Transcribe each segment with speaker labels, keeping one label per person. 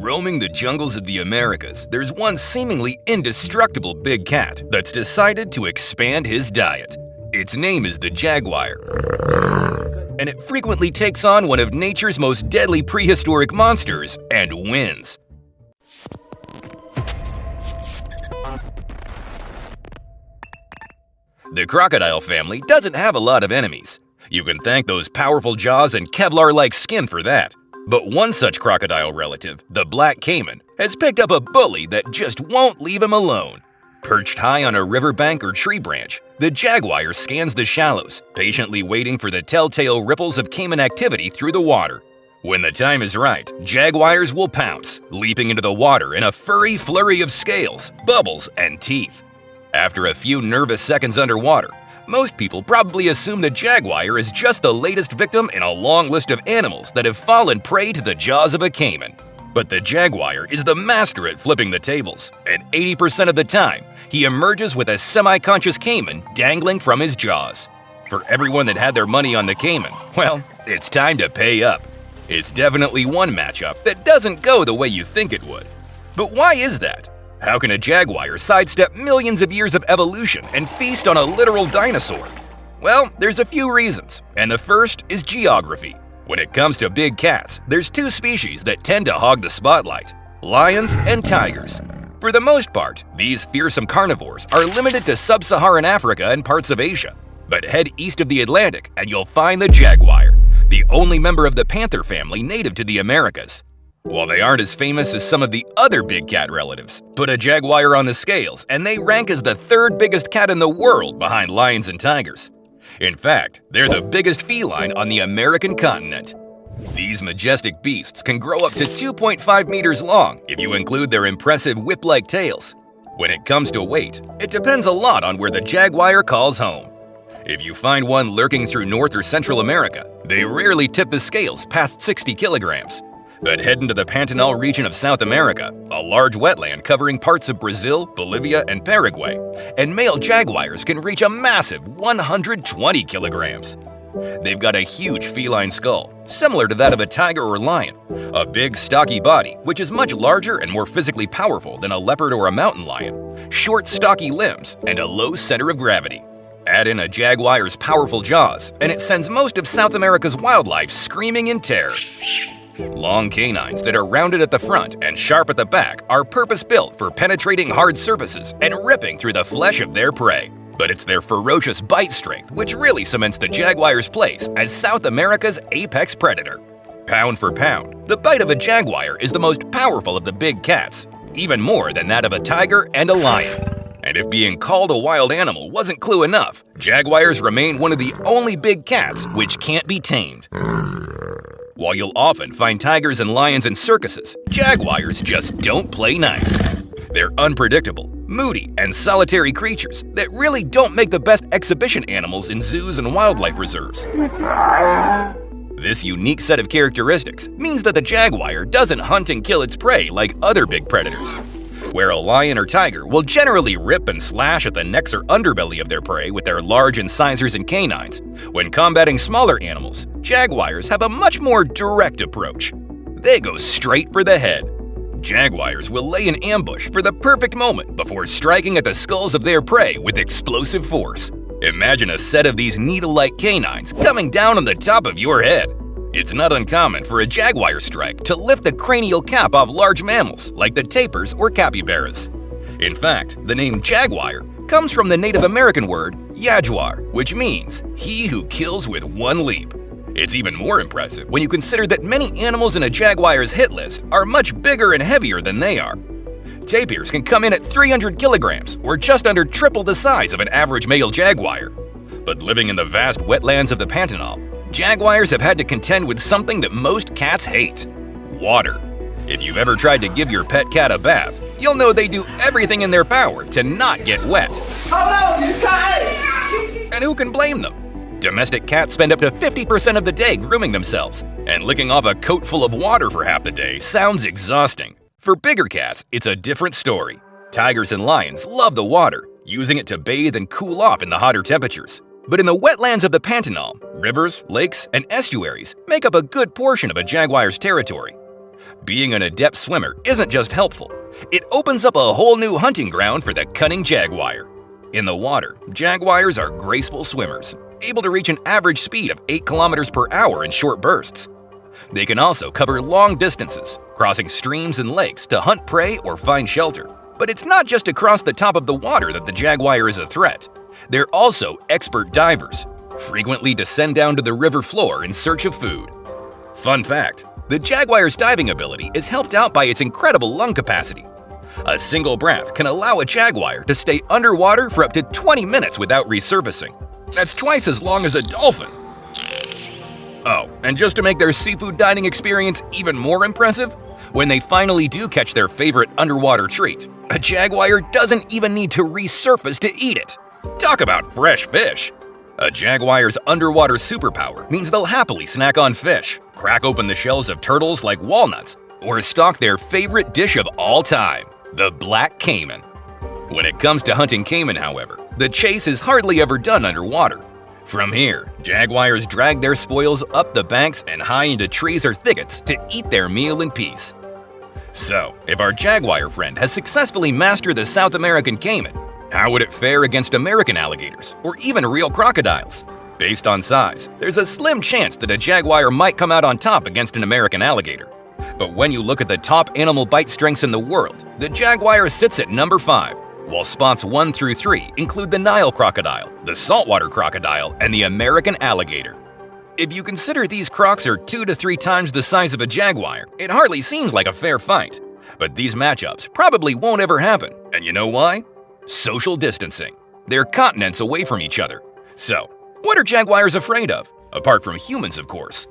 Speaker 1: Roaming the jungles of the Americas, there's one seemingly indestructible big cat that's decided to expand his diet. Its name is the jaguar, and it frequently takes on one of nature's most deadly prehistoric monsters and wins. The crocodile family doesn't have a lot of enemies. You can thank those powerful jaws and Kevlar-like skin for that. But one such crocodile relative, the black caiman, has picked up a bully that just won't leave him alone. Perched high on a riverbank or tree branch, the jaguar scans the shallows, patiently waiting for the telltale ripples of caiman activity through the water. When the time is right, jaguars will pounce, leaping into the water in a furry flurry of scales, bubbles, and teeth. After a few nervous seconds underwater, most people probably assume the jaguar is just the latest victim in a long list of animals that have fallen prey to the jaws of a caiman. But the jaguar is the master at flipping the tables, and 80% of the time, he emerges with a semi-conscious caiman dangling from his jaws. For everyone that had their money on the caiman, well, it's time to pay up. It's definitely one matchup that doesn't go the way you think it would. But why is that? How can a jaguar sidestep millions of years of evolution and feast on a literal dinosaur? Well, there's a few reasons, and the first is geography. When it comes to big cats, there's two species that tend to hog the spotlight: lions and tigers. For the most part, these fearsome carnivores are limited to sub-Saharan Africa and parts of Asia. But head east of the Atlantic and you'll find the jaguar, the only member of the panther family native to the Americas. While they aren't as famous as some of the other big cat relatives, put a jaguar on the scales and they rank as the third biggest cat in the world behind lions and tigers. In fact, they're the biggest feline on the American continent. These majestic beasts can grow up to 2.5 meters long if you include their impressive whip-like tails. When it comes to weight, it depends a lot on where the jaguar calls home. If you find one lurking through North or Central America, they rarely tip the scales past 60 kilograms. But head into the Pantanal region of South America, a large wetland covering parts of Brazil, Bolivia, and Paraguay, and male jaguars can reach a massive 120 kilograms. They've got a huge feline skull, similar to that of a tiger or lion, a big stocky body which is much larger and more physically powerful than a leopard or a mountain lion, short stocky limbs, and a low center of gravity. Add in a jaguar's powerful jaws, and it sends most of South America's wildlife screaming in terror. Long canines that are rounded at the front and sharp at the back are purpose-built for penetrating hard surfaces and ripping through the flesh of their prey. But it's their ferocious bite strength which really cements the jaguar's place as South America's apex predator. Pound for pound, the bite of a jaguar is the most powerful of the big cats, even more than that of a tiger and a lion. And if being called a wild animal wasn't clue enough, jaguars remain one of the only big cats which can't be tamed. While you'll often find tigers and lions in circuses, jaguars just don't play nice. They're unpredictable, moody, and solitary creatures that really don't make the best exhibition animals in zoos and wildlife reserves. This unique set of characteristics means that the jaguar doesn't hunt and kill its prey like other big predators. Where a lion or tiger will generally rip and slash at the necks or underbelly of their prey with their large incisors and canines, when combating smaller animals, jaguars have a much more direct approach. They go straight for the head. Jaguars will lay an ambush for the perfect moment before striking at the skulls of their prey with explosive force. Imagine a set of these needle-like canines coming down on the top of your head. It's not uncommon for a jaguar strike to lift the cranial cap off large mammals like the tapirs or capybaras. In fact, the name jaguar comes from the Native American word jaguar, which means he who kills with one leap. It's even more impressive when you consider that many animals in a jaguar's hit list are much bigger and heavier than they are. Tapirs can come in at 300 kilograms, or just under triple the size of an average male jaguar. But living in the vast wetlands of the Pantanal, jaguars have had to contend with something that most cats hate: water. If you've ever tried to give your pet cat a bath, you'll know they do everything in their power to not get wet.
Speaker 2: Hello, you guys!
Speaker 1: And who can blame them? Domestic cats spend up to 50% of the day grooming themselves, and licking off a coat full of water for half the day sounds exhausting. For bigger cats, it's a different story. Tigers and lions love the water, using it to bathe and cool off in the hotter temperatures. But in the wetlands of the Pantanal, rivers, lakes, and estuaries make up a good portion of a jaguar's territory. Being an adept swimmer isn't just helpful, it opens up a whole new hunting ground for the cunning jaguar. In the water, jaguars are graceful swimmers, able to reach an average speed of 8 kilometers per hour in short bursts. They can also cover long distances, crossing streams and lakes to hunt prey or find shelter. But it's not just across the top of the water that the jaguar is a threat. They're also expert divers, frequently descend down to the river floor in search of food. Fun fact, the jaguar's diving ability is helped out by its incredible lung capacity. A single breath can allow a jaguar to stay underwater for up to 20 minutes without resurfacing. That's twice as long as a dolphin. Oh, and just to make their seafood dining experience even more impressive, when they finally do catch their favorite underwater treat, a jaguar doesn't even need to resurface to eat it. Talk about fresh fish! A jaguar's underwater superpower means they'll happily snack on fish, crack open the shells of turtles like walnuts, or stalk their favorite dish of all time, the black caiman. When it comes to hunting caiman, however, the chase is hardly ever done underwater. From here, jaguars drag their spoils up the banks and high into trees or thickets to eat their meal in peace. So, if our jaguar friend has successfully mastered the South American caiman, how would it fare against American alligators or even real crocodiles? Based on size, there's a slim chance that a jaguar might come out on top against an American alligator. But when you look at the top animal bite strengths in the world, the jaguar sits at number 5, while spots 1 through 3 include the Nile crocodile, the saltwater crocodile, and the American alligator. If you consider these crocs are 2 to 3 times the size of a jaguar, it hardly seems like a fair fight. But these matchups probably won't ever happen, and you know why? Social distancing. They're continents away from each other. So, what are jaguars afraid of? Apart from humans, of course.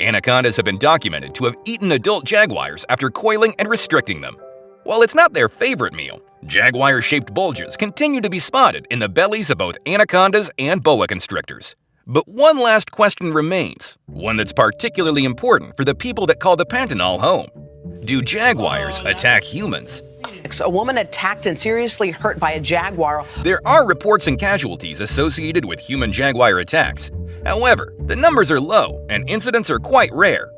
Speaker 1: Anacondas have been documented to have eaten adult jaguars after coiling and restricting them. While it's not their favorite meal, jaguar-shaped bulges continue to be spotted in the bellies of both anacondas and boa constrictors. But one last question remains, one that's particularly important for the people that call the Pantanal home. Do jaguars attack humans?
Speaker 3: A woman attacked and seriously hurt by a jaguar.
Speaker 1: There are reports and casualties associated with human-jaguar attacks. However, the numbers are low and incidents are quite rare.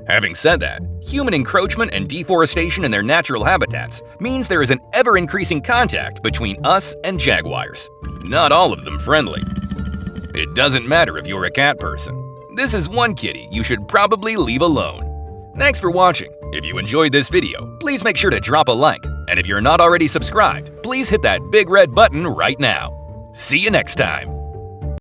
Speaker 1: Having said that, human encroachment and deforestation in their natural habitats means there is an ever-increasing contact between us and jaguars. Not all of them friendly. It doesn't matter if you're a cat person. This is one kitty you should probably leave alone. Thanks for watching. If you enjoyed this video, please make sure to drop a like. And if you're not already subscribed, please hit that big red button right now. See you next time.